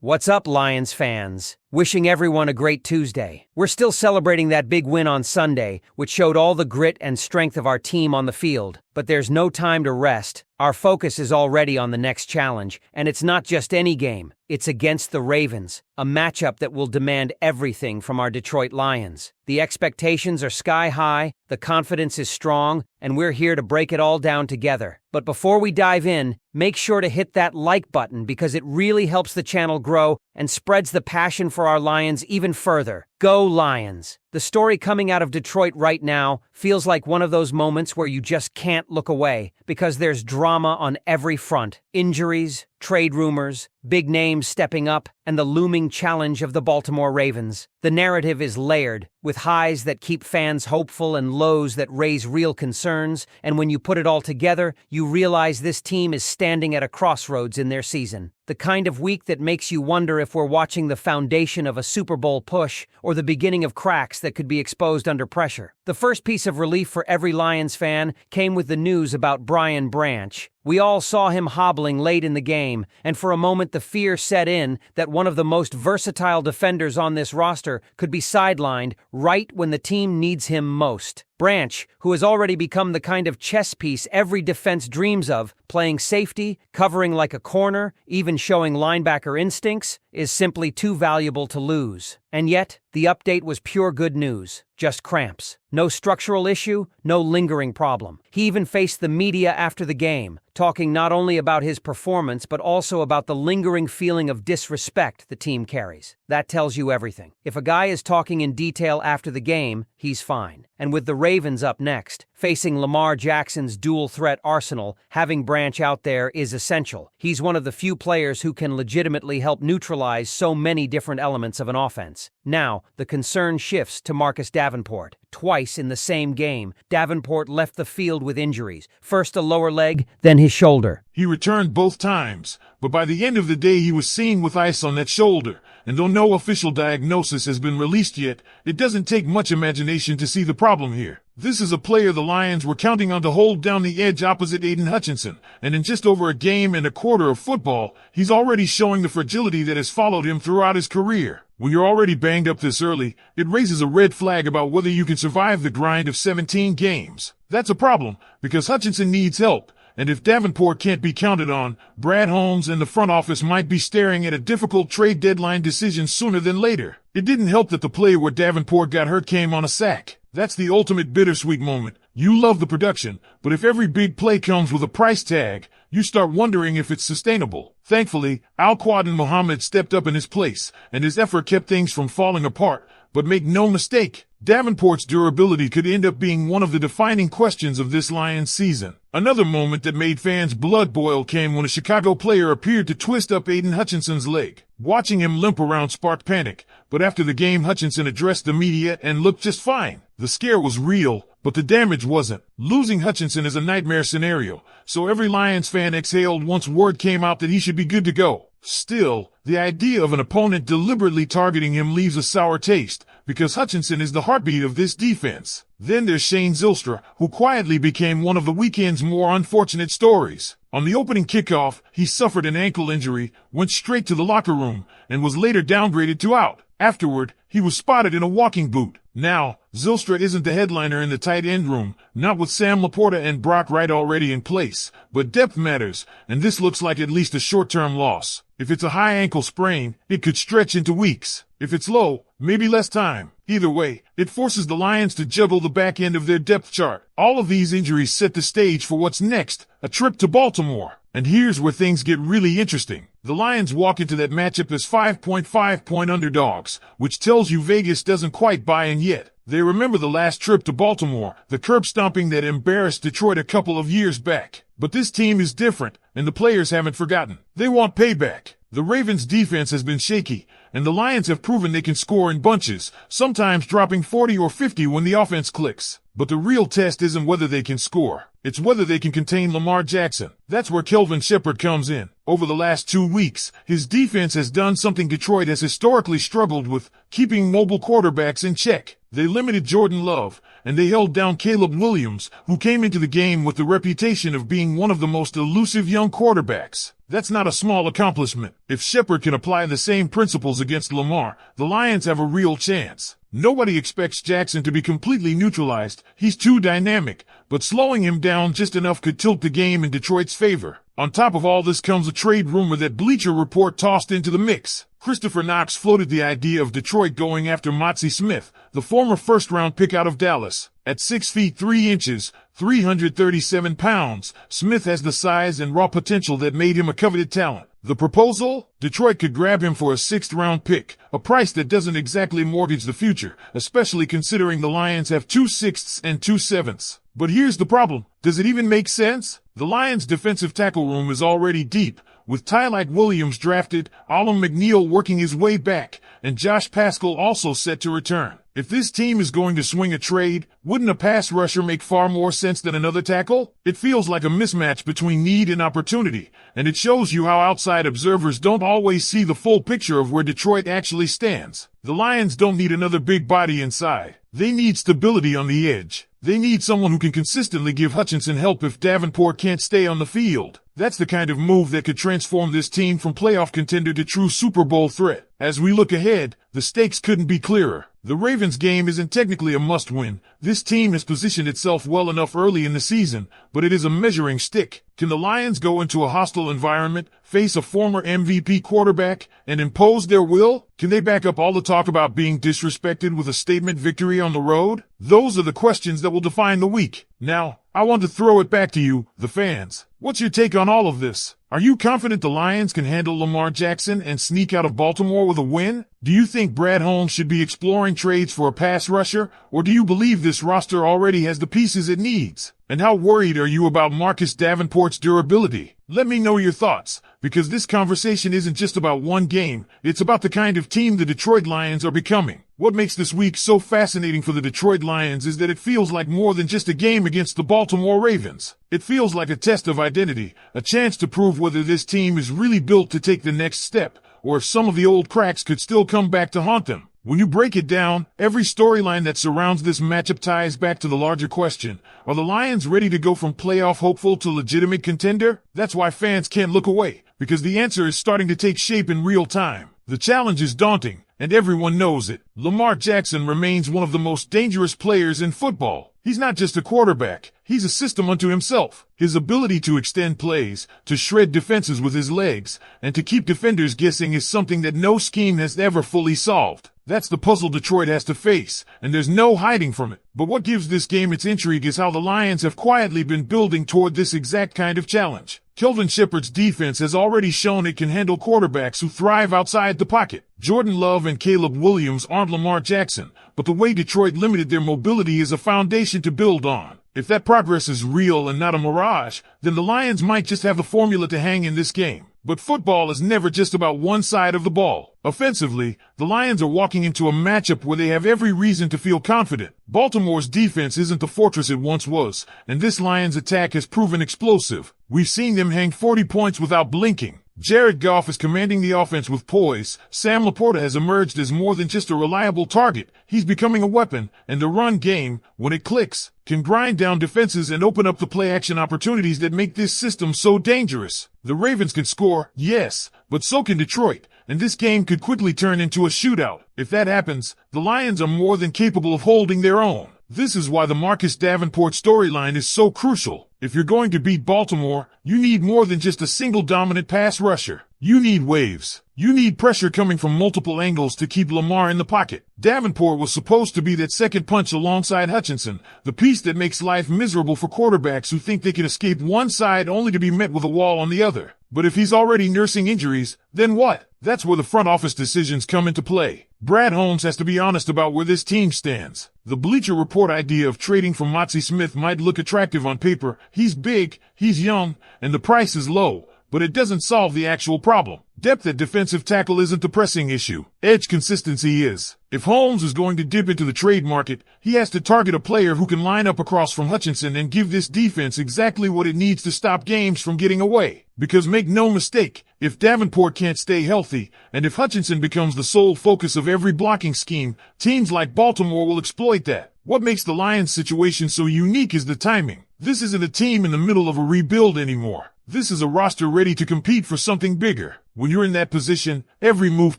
What's up, Lions fans? Wishing everyone a great Tuesday. We're still celebrating that big win on Sunday, which showed all the grit and strength of our team on the field. But there's no time to rest. Our focus is already on the next challenge, and it's not just any game. It's against the Ravens, a matchup that will demand everything from our Detroit Lions. The expectations are sky high, the confidence is strong, and we're here to break it all down together. But before we dive in, make sure to hit that like button because it really helps the channel grow and spreads the passion for our Lions even further. Go Lions! The story coming out of Detroit right now feels like one of those moments where you just can't look away because there's drama on every front. Injuries, trade rumors, big names stepping up, and the looming challenge of the Baltimore Ravens. The narrative is layered, with highs that keep fans hopeful and lows that raise real concerns, and when you put it all together, you realize this team is standing at a crossroads in their season. The kind of week that makes you wonder if we're watching the foundation of a Super Bowl push or the beginning of cracks that could be exposed under pressure. The first piece of relief for every Lions fan came with the news about Brian Branch. We all saw him hobbling late in the game, and for a moment the fear set in that one of the most versatile defenders on this roster could be sidelined right when the team needs him most. Branch, who has already become the kind of chess piece every defense dreams of, playing safety, covering like a corner, even showing linebacker instincts, is simply too valuable to lose. And yet, the update was pure good news. Just cramps. No structural issue, no lingering problem. He even faced the media after the game, talking not only about his performance but also about the lingering feeling of disrespect the team carries. That tells you everything. If a guy is talking in detail after the game, he's fine. And with the Ravens up next, facing Lamar Jackson's dual-threat arsenal, having Branch out there is essential. He's one of the few players who can legitimately help neutralize so many different elements of an offense. Now, the concern shifts to Marcus Davenport. Twice in the same game, Davenport left the field with injuries. First a lower leg, then his shoulder. He returned both times, but by the end of the day he was seen with ice on that shoulder. And though no official diagnosis has been released yet, it doesn't take much imagination to see the problem here. This is a player the Lions were counting on to hold down the edge opposite Aiden Hutchinson, and in just over a game and a quarter of football, he's already showing the fragility that has followed him throughout his career. When you're already banged up this early, it raises a red flag about whether you can survive the grind of 17 games. That's a problem, because Hutchinson needs help. And if Davenport can't be counted on, Brad Holmes and the front office might be staring at a difficult trade deadline decision sooner than later. It didn't help that the play where Davenport got hurt came on a sack. That's the ultimate bittersweet moment. You love the production, but if every big play comes with a price tag, you start wondering if it's sustainable. Thankfully, Al-Quadin Muhammad stepped up in his place, and his effort kept things from falling apart. But make no mistake, Davenport's durability could end up being one of the defining questions of this Lions season. Another moment that made fans' blood boil came when a Chicago player appeared to twist up Aiden Hutchinson's leg. Watching him limp around sparked panic, but after the game Hutchinson addressed the media and looked just fine. The scare was real, but the damage wasn't. Losing Hutchinson is a nightmare scenario, so every Lions fan exhaled once word came out that he should be good to go. Still, the idea of an opponent deliberately targeting him leaves a sour taste, because Hutchinson is the heartbeat of this defense. Then there's Shane Zylstra, who quietly became one of the weekend's more unfortunate stories. On the opening kickoff, he suffered an ankle injury, went straight to the locker room, and was later downgraded to out. Afterward, he was spotted in a walking boot. Now, Zylstra isn't the headliner in the tight end room, not with Sam Laporta and Brock Wright already in place, but depth matters, and this looks like at least a short-term loss. If it's a high ankle sprain, it could stretch into weeks. If it's low, maybe less time. Either way, it forces the Lions to juggle the back end of their depth chart. All of these injuries set the stage for what's next, a trip to Baltimore. And here's where things get really interesting. The Lions walk into that matchup as 5.5-point underdogs, which tells you Vegas doesn't quite buy in yet. They remember the last trip to Baltimore, the curb stomping that embarrassed Detroit a couple of years back. But this team is different, and the players haven't forgotten. They want payback. The Ravens' defense has been shaky, and the Lions have proven they can score in bunches, sometimes dropping 40 or 50 when the offense clicks. But the real test isn't whether they can score. It's whether they can contain Lamar Jackson. That's where Kelvin Shepherd comes in. Over the last 2 weeks, his defense has done something Detroit has historically struggled with, keeping mobile quarterbacks in check. They limited Jordan Love, and they held down Caleb Williams, who came into the game with the reputation of being one of the most elusive young quarterbacks. That's not a small accomplishment. If Shepard can apply the same principles against Lamar, the Lions have a real chance. Nobody expects Jackson to be completely neutralized. He's too dynamic, but slowing him down just enough could tilt the game in Detroit's favor. On top of all this comes a trade rumor that Bleacher Report tossed into the mix. Christopher Knox floated the idea of Detroit going after Motzie Smith, the former first-round pick out of Dallas. At 6 feet 3 inches, 337 pounds, Smith has the size and raw potential that made him a coveted talent. The proposal? Detroit could grab him for a 6th-round pick, a price that doesn't exactly mortgage the future, especially considering the Lions have 2 6ths and 2 7ths. But here's the problem. Does it even make sense? The Lions' defensive tackle room is already deep, with Tylik Williams drafted, Alam McNeil working his way back, and Josh Paschal also set to return. If this team is going to swing a trade, wouldn't a pass rusher make far more sense than another tackle? It feels like a mismatch between need and opportunity, and it shows you how outside observers don't always see the full picture of where Detroit actually stands. The Lions don't need another big body inside. They need stability on the edge. They need someone who can consistently give Hutchinson help if Davenport can't stay on the field. That's the kind of move that could transform this team from playoff contender to true Super Bowl threat. As we look ahead, the stakes couldn't be clearer. The Ravens game isn't technically a must-win. This team has positioned itself well enough early in the season, but it is a measuring stick. Can the Lions go into a hostile environment, face a former MVP quarterback, and impose their will? Can they back up all the talk about being disrespected with a statement victory on the road? Those are the questions that will define the week. Now, I want to throw it back to you, the fans. What's your take on all of this? Are you confident the Lions can handle Lamar Jackson and sneak out of Baltimore with a win? Do you think Brad Holmes should be exploring trades for a pass rusher, or do you believe this roster already has the pieces it needs? And how worried are you about Marcus Davenport's durability? Let me know your thoughts, because this conversation isn't just about one game, it's about the kind of team the Detroit Lions are becoming. What makes this week so fascinating for the Detroit Lions is that it feels like more than just a game against the Baltimore Ravens. It feels like a test of identity, a chance to prove whether this team is really built to take the next step, or if some of the old cracks could still come back to haunt them. When you break it down, every storyline that surrounds this matchup ties back to the larger question. Are the Lions ready to go from playoff hopeful to legitimate contender? That's why fans can't look away, because the answer is starting to take shape in real time. The challenge is daunting, and everyone knows it. Lamar Jackson remains one of the most dangerous players in football. He's not just a quarterback, he's a system unto himself. His ability to extend plays, to shred defenses with his legs, and to keep defenders guessing is something that no scheme has ever fully solved. That's the puzzle Detroit has to face, and there's no hiding from it. But what gives this game its intrigue is how the Lions have quietly been building toward this exact kind of challenge. Kelvin Shepard's defense has already shown it can handle quarterbacks who thrive outside the pocket. Jordan Love and Caleb Williams aren't Lamar Jackson, but the way Detroit limited their mobility is a foundation to build on. If that progress is real and not a mirage, then the Lions might just have the formula to hang in this game. But football is never just about one side of the ball. Offensively, the Lions are walking into a matchup where they have every reason to feel confident. Baltimore's defense isn't the fortress it once was, and this Lions attack has proven explosive. We've seen them hang 40 points without blinking. Jared Goff is commanding the offense with poise. Sam Laporta has emerged as more than just a reliable target. He's becoming a weapon, and the run game, when it clicks, can grind down defenses and open up the play-action opportunities that make this system so dangerous. The Ravens can score, yes, but so can Detroit, and this game could quickly turn into a shootout. If that happens, the Lions are more than capable of holding their own. This is why the Marcus Davenport storyline is so crucial. If you're going to beat Baltimore, you need more than just a single dominant pass rusher. You need waves. You need pressure coming from multiple angles to keep Lamar in the pocket. Davenport was supposed to be that second punch alongside Hutchinson, the piece that makes life miserable for quarterbacks who think they can escape one side only to be met with a wall on the other. But if he's already nursing injuries, then what? That's where the front office decisions come into play. Brad Holmes has to be honest about where this team stands. The Bleacher Report idea of trading for Motzie Smith might look attractive on paper. He's big, he's young, and the price is low. but it doesn't solve the actual problem. Depth at defensive tackle isn't the pressing issue. Edge consistency is. If Holmes is going to dip into the trade market, he has to target a player who can line up across from Hutchinson and give this defense exactly what it needs to stop games from getting away. Because make no mistake, if Davenport can't stay healthy, and if Hutchinson becomes the sole focus of every blocking scheme, teams like Baltimore will exploit that. What makes the Lions' situation so unique is the timing. This isn't a team in the middle of a rebuild anymore. This is a roster ready to compete for something bigger. When you're in that position, every move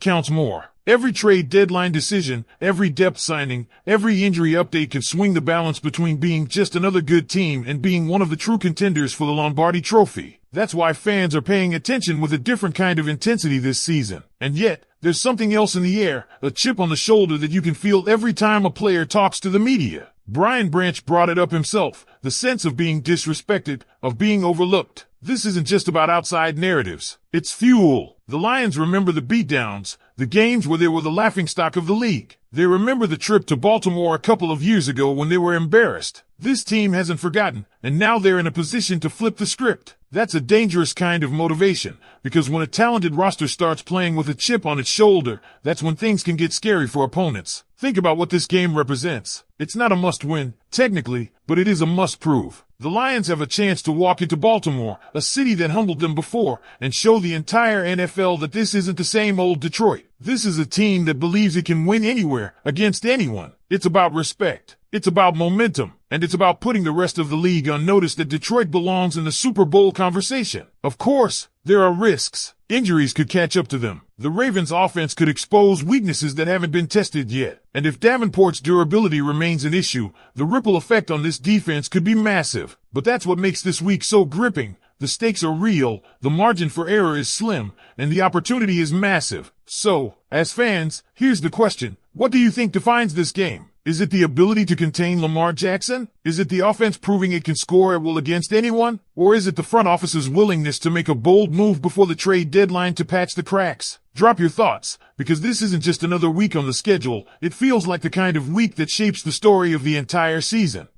counts more. Every trade deadline decision, every depth signing, every injury update can swing the balance between being just another good team and being one of the true contenders for the Lombardi Trophy. That's why fans are paying attention with a different kind of intensity this season. And yet, there's something else in the air, a chip on the shoulder that you can feel every time a player talks to the media. Brian Branch brought it up himself, the sense of being disrespected, of being overlooked. This isn't just about outside narratives. It's fuel. The Lions remember the beatdowns, the games where they were the laughingstock of the league. They remember the trip to Baltimore a couple of years ago when they were embarrassed. This team hasn't forgotten, and now they're in a position to flip the script. That's a dangerous kind of motivation, because when a talented roster starts playing with a chip on its shoulder, that's when things can get scary for opponents. Think about what this game represents. It's not a must-win, technically, but it is a must-prove. The Lions have a chance to walk into Baltimore, a city that humbled them before, and show the entire NFL that this isn't the same old Detroit. This is a team that believes it can win anywhere, against anyone. It's about respect. It's about momentum. And it's about putting the rest of the league on notice that Detroit belongs in the Super Bowl conversation. Of course, there are risks. Injuries could catch up to them. The Ravens' offense could expose weaknesses that haven't been tested yet. And if Davenport's durability remains an issue, the ripple effect on this defense could be massive. But that's what makes this week so gripping. The stakes are real, the margin for error is slim, and the opportunity is massive. So, as fans, here's the question. What do you think defines this game? Is it the ability to contain Lamar Jackson? Is it the offense proving it can score at will against anyone? Or is it the front office's willingness to make a bold move before the trade deadline to patch the cracks? Drop your thoughts, because this isn't just another week on the schedule. It feels like the kind of week that shapes the story of the entire season.